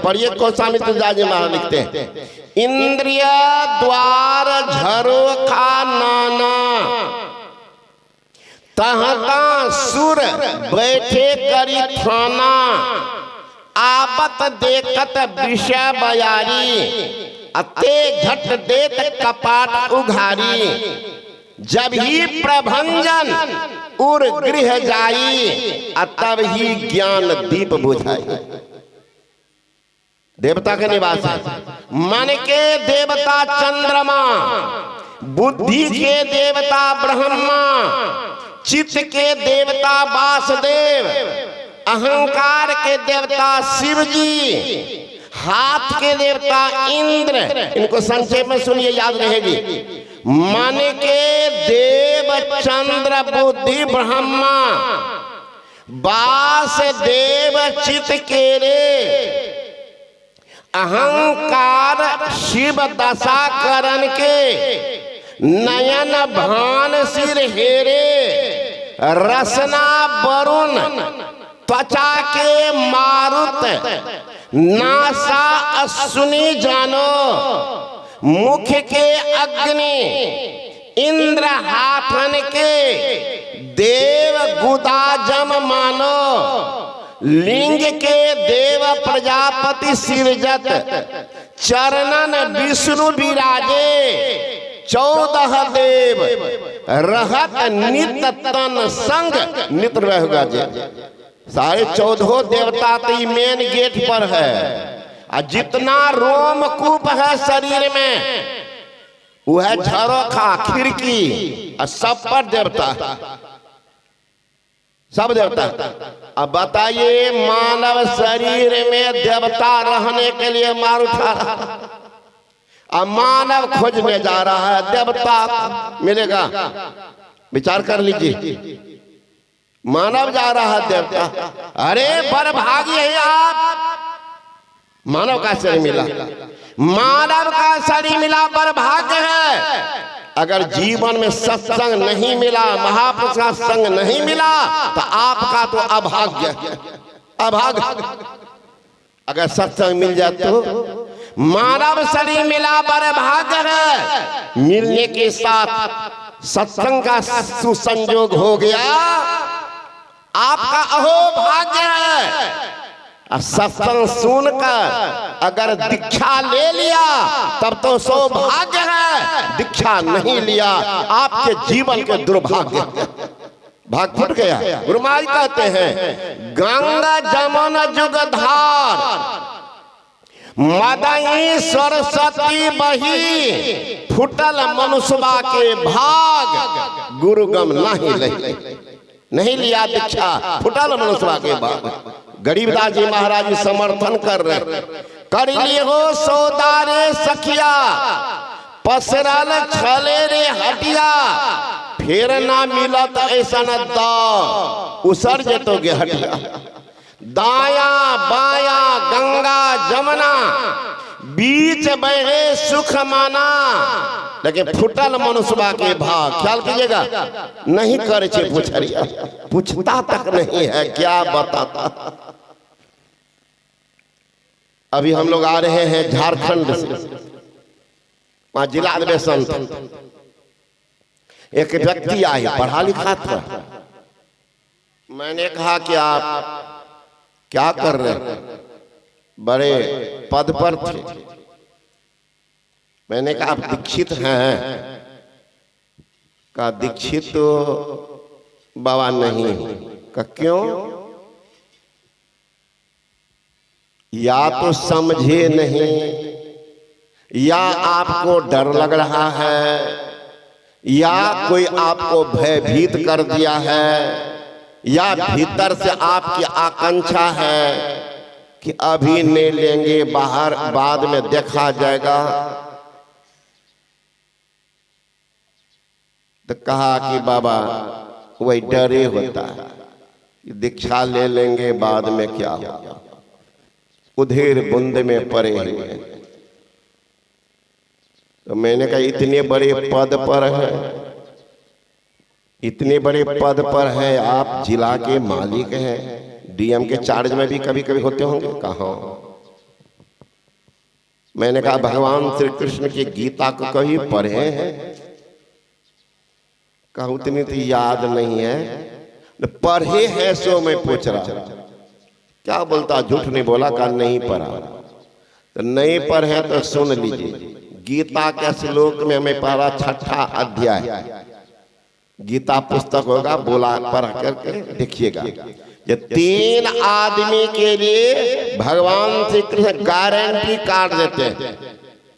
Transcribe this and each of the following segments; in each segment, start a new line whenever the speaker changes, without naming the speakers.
पढ़िए कौशाम्बी तुलसीदास जी महाराज लिखते हैं, इंद्रिय द्वार झरोखा नाना, तहता सुर बैठे करी थाना, आपत देखत विषय बयारी, अते झट देत कपाट उघारी, जब ही प्रभंजन उर गृह जाई, तब ही ज्ञान दीप बुझाई। देवता के निवास है, मन के देवता चंद्रमा, बुद्धि के देवता ब्रह्मा, चित्त के देवता वासुदेव, अहंकार के देवता शिव जी, हाथ के देवता इंद्र। इनको संक्षेप में सुनिए, याद रहेगी। मन के देव चंद्र बुद्धि ब्रह्मा, वासुदेव चित्त के रे, अहंकार शिव दशा करण के, नयन भान सिर हेरे, रसना वरुण त्वचा के मारुत, नासा अश्विनी जानो, मुख के अग्नि इंद्र हाथन के, देव गुदाजम मानो, लिंग के देव प्रजापति सिरजत, चरणन विष्णु विराजे, 14 देव रहत नित तन संग नित रहेगा जे। सारे 14 देवता तो मेन गेट पर है, और जितना रोमकूप है शरीर में वह झरोखा खिड़की, और सब पर देवता, सब देवता। अब बताइए, मानव शरीर में देवता रहने के लिए मार उठा रहा, अब मानव खोजने जा रहा है देवता मिलेगा। विचार कर लीजिए, मानव जा रहा है देवता, अरे बड़भागी है आप, मानव का शरीर मिला, मानव का शरीर मिला, बड़भाग्य है। अगर जीवन में सत्संग नहीं मिला, महापुरुष का संग नहीं मिला, तो आपका तो अभाग्य, अभाग्य। अगर सत्संग मिल जाए तो मानव शरीर मिला, बड़भाग्य है। मिलने के साथ सत्संग का सुसंयोग हो गया, आपका अहो भाग्य है। सत्संग सुनकर अगर दीक्षा ले लिया तब तो सौभाग्य है, दीक्षा नहीं लिया आपके जीवन के दुर्भाग्य, भाग फुट गया। गुरु महाराज कहते हैं, गंगा जमुना जुगधार, मदई सरस्वती बही, फुटल मनुष्यवा के भाग, गुरुगम नहीं लिया दीक्षा, फुटल मनुष्यवा के भाग। गरीबदास जी महाराज समर्थन कर रहे, कर लिए हो सौदारे सखिया, पसरल छले रे हटिया, फिर ना मिलत ऐसा न दाव, उसर जतोगे हटिया। दाया बाया गंगा जमुना, बीच बहे सुख माना, लेकिन फुटल मनुष्यवा के भाग। ख्याल कीजिएगा, नहीं करे छे पुछरिया, पूछता तक नहीं है, क्या बताता। अभी हम लोग आ रहे हैं झारखंड से, वहां जिला अधिवेशन था। एक व्यक्ति आए, पढ़ा लिखा था। मैंने कहा कि आप क्या कर रहे हैं, बड़े पद पर थे। मैंने कहा आप दीक्षित हैं? कहा दीक्षित तो बाबा नहीं। कहा क्यों? या तो समझे नहीं, या आपको डर लग रहा है, या कोई आपको भयभीत कर दिया है, या भीतर से आपकी आकांक्षा है कि अभी नहीं लेंगे, बाहर बाद में देखा जाएगा। तो कहा कि बाबा वही डरे होता है, दीक्षा ले लेंगे बाद में क्या होगा, उधेर बुंद में पड़े हुए। तो मैंने कहा इतने बड़े पद पर है, इतने बड़े पद पर है, आप जिला के मालिक हैं, डीएम के चार्ज में भी कभी कभी होते होंगे। कहाँ? मैंने कहा भगवान श्री कृष्ण की गीता को कभी पढ़े हैं? कहा उतनी तो याद नहीं है। पढ़े हैं सो मैं पूछ रहा। क्या बोलता, झूठ नहीं बोला, कहा नहीं पढ़ा। तो नहीं पढ़े तो सुन लीजिए। गीता के श्लोक में मैं पढ़ा 6ठा अध्याय। गीता पुस्तक होगा, बोला पढ़ करके देखिएगा। ये 3 आदमी के लिए भगवान श्री कृष्ण गारंटी कार्ड देते हैं।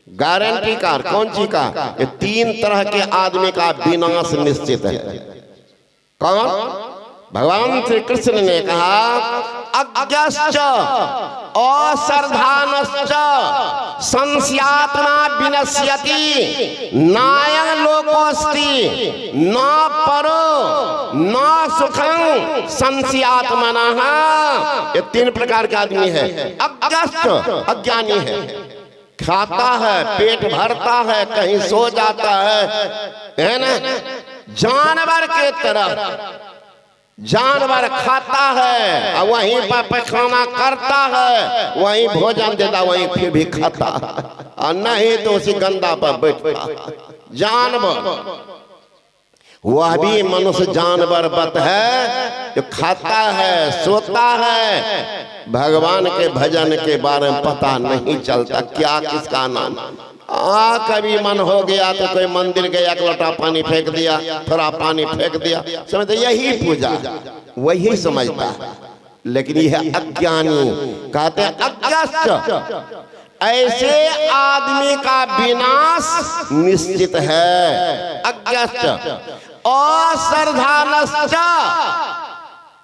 गारंटी कार्ड कौन सी का? ये 3 तरह के आदमी का विनाश निश्चित है। कौन? भगवान श्री कृष्ण ने कहा अज्ञश्च अश्रद्धानश्च संस्यात्मा विनश्यति नायं लोकोस्ति न परो न सुखं संस्यात्मनः। ये 3 प्रकार के आदमी है। अज्ञश्च अज्ञानी है, खाता है, पेट भरता है, कहीं सो जाता है ना, जानवर के तरह। जानवर खाता है और वहीं पर पैखाना करता है, वहीं भोजन देता, वहीं फिर भी खाता, और नहीं तो उसी गंदा पर बैठता। जानवर, वह भी मनुष्य जानवर बत है जो खाता है, सोता है। भगवान के भजन के बारे में पता नहीं चलता क्या किसका नाम। कभी मन हो गया तो कोई मंदिर गया, एक लोटा पानी फेंक दिया, थोड़ा पानी फेंक दिया, समझते यही पूजा, वही समझता है। लेकिन यह अज्ञानी, कहते हैं अज्ञश्च, ऐसे आदमी का विनाश निश्चित है। अज्ञश्च अश्रद्धानश्च,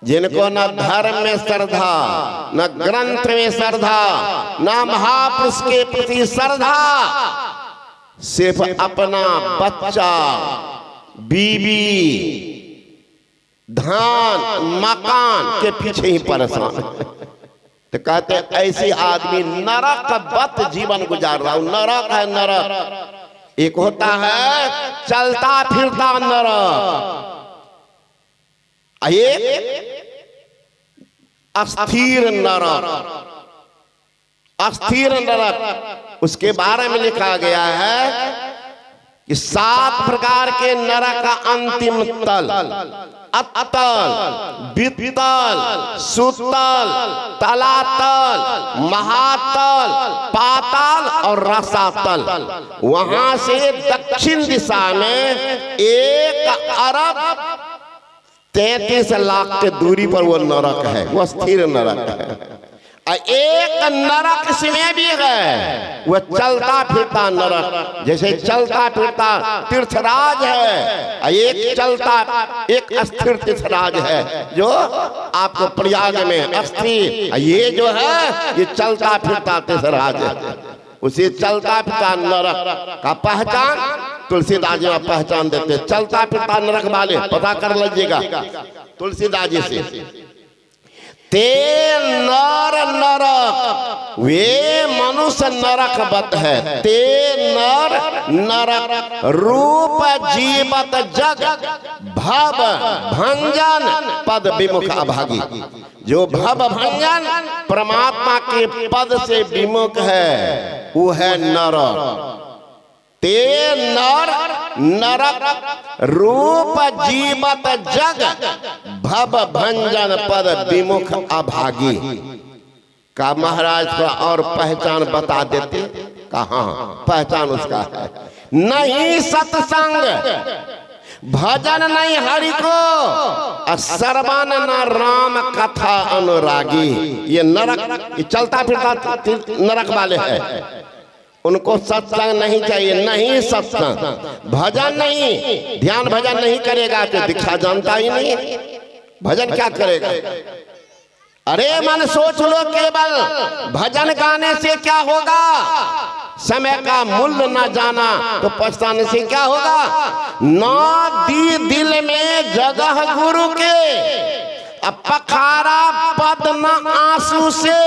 जिनको न धर्म में श्रद्धा, न ग्रंथ में श्रद्धा, न महापुरुष के प्रति श्रद्धा, सिर्फ अपना बच्चा, बीवी, धान, मकान के पीछे ही परेशान। तो कहते हैं ऐसे आदमी नरक बत जीवन गुजार रहा हूं। नरक है नरक। एक होता है चलता फिरता नरक, एक अस्थिर नरक। अस्थिर नरक, उसके बारे में लिखा गया है कि 7 प्रकार के नरक का अंतिम तल, अतल, वितल, सुतल, तलातल, महातल, पाताल और रसातल। वहां से दक्षिण दिशा में 1 अरब 33 लाख के दूरी पर वो नरक है, वो स्थिर नरक है। एक नरक इसमें भी है, वह चलता फिरता नरक, जैसे चलता फिरता तीर्थराज है, एक अस्थिर तीर्थराज है जो आपको प्रयाग में अस्थिर, ये जो है ये चलता फिरता तीर्थराज है। उसी चलता फिरता नरक का पहचान तुलसीदास जी पहचान देते। चलता फिरता नरक वाले पता कर लीजिएगा तुलसीदास जी से। ते नर नरक, वे मनुष्य नरक बत है। ते नर नरक रूप जीवत जग भव भंजन पद विमुख अभागी। जो भव भंजन परमात्मा के पद से विमुख है वो है नरक। ते नर नरक रूप जीवत जग भव भंजन पद विमुख अभागी। का महाराज को और पहचान बता देते, कहाँ पहचान उसका है? नहीं सत्संग, भजन नहीं हरि को, श्रवण न राम कथा अनुरागी। ये नरक, ये चलता फिरता नरक वाले हैं। उनको सत्संग नहीं चाहिए, नहीं सत्संग, भजन नहीं, ध्यान भजन नहीं करेगा तो दीक्षा जानता ही नहीं, भजन क्या करेगा? अरे मन सोच लो, केवल भजन गाने से क्या होगा? समय का मूल्य न जाना तो पछताने से क्या होगा? ना दी दिल में जगह गुरु के, अब पखारा पद न आंसू से,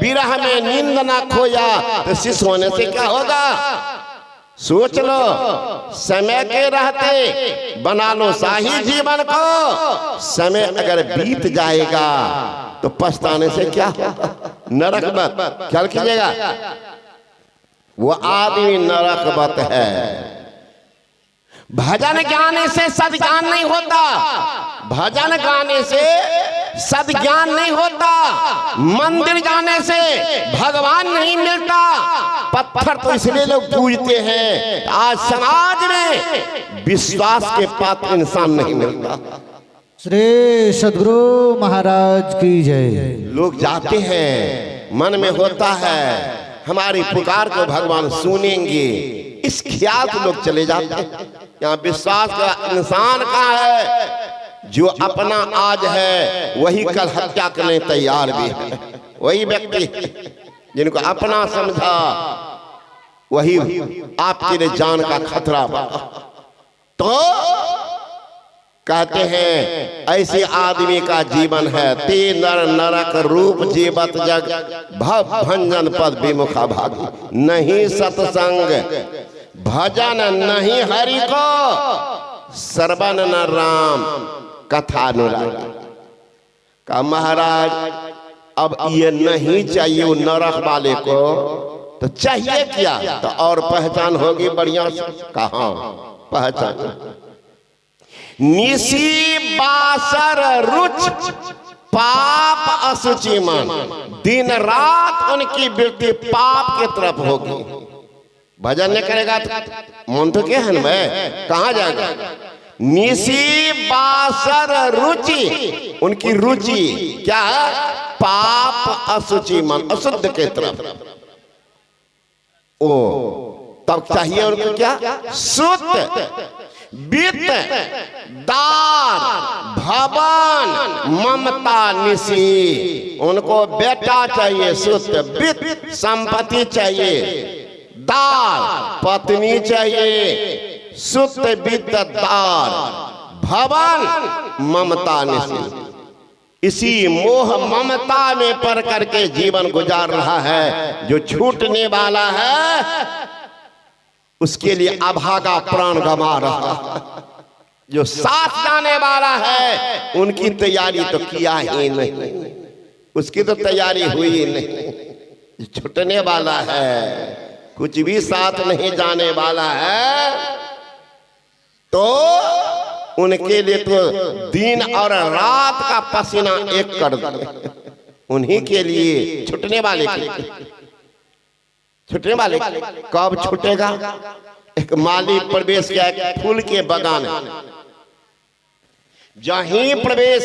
विरह में नींद न खोया तो शिष्य होने से क्या होगा? सोच लो, समय के रहते बना लो शाही जीवन को, समय अगर बीत जाएगा तो पछताने से क्या होगा? नरक मत ख्याल कीजिएगा। वो आदमी नरकवत है। भजन गाने से सद्ज्ञान नहीं होता, भजन गाने से सद्ज्ञान नहीं होता, मंदिर जाने से भगवान नहीं मिलता। पत्थर तो इसलिए लोग पूजते हैं, आज समाज में विश्वास के पात्र इंसान नहीं मिलता।
श्री सद्गुरु महाराज की जय।
लोग जाते हैं, मन में होता है हमारी पुकार को भगवान सुनेंगे, इस ख्याल से लोग चले जाते हैं। यहाँ विश्वास का इंसान कहाँ है? जो अपना आज है वही कल हत्या करने तैयार भी है। वही व्यक्ति जिनको अपना समझा वही आपके लिए जान का खतरा बना। तो कहते हैं ऐसे आदमी का जीवन है, ते नर नरक रूप जीवत जग, भव भंजन पद विमुखा भागी। नहीं सत्संग भजन नहीं हरि को, श्रवण न राम कथा अनुरागी। का महाराज अब ये नहीं चाहिए वो नरक वाले को, तो चाहिए क्या? तो और पहचान होगी बढ़िया से। कहाँ पहचान? निसी बासर रुच पाप असुचि मन, दिन रात उनकी वृत्ति पाप की तरफ होगी। भजन नहीं करेगा तो मन तो क्या है मैं कहाँ जाएगा? निसी बासर रुचि, उनकी रुचि क्या है? पाप असुचि मन, अशुद्ध के तरफ। ओ तब चाहिए उनको क्या? शुद्ध वित्त दार भवन ममता निसी। उनको बेटा चाहिए, शुद्ध वित्त संपत्ति चाहिए, दार पत्नी चाहिए, शुद्ध वित्त दार भवन ममता निसी। इसी मोह ममता में पड़ करके जीवन गुजार रहा है। जो छूटने वाला है उसके लिए अभागा प्राण गंवा रहा है। जो साथ जाने वाला है उनकी तैयारी तो किया ही नहीं, उसकी तो तैयारी हुई ही नहीं। छूटने वाला है, कुछ भी साथ नहीं जाने वाला है, तो उनके लिए तो दिन और रात का पसीना एक कर दे। उन्हीं के लिए, छूटने वाले के लिए। छूटने वाले कब छूटेगा? एक माली प्रवेश किया फूल के बगान, जहीं प्रवेश